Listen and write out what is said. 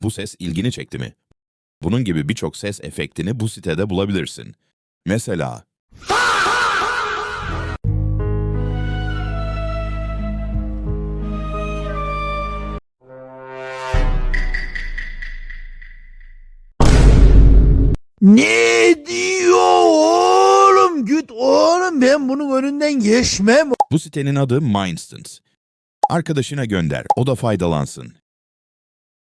Bu ses ilgini çekti mi? Bunun gibi birçok ses efektini bu sitede bulabilirsin. Mesela Ne diyor oğlum? Güt oğlum, ben bunun önünden geçmem. bu sitenin adı Mindstance. Arkadaşına gönder, o da faydalansın.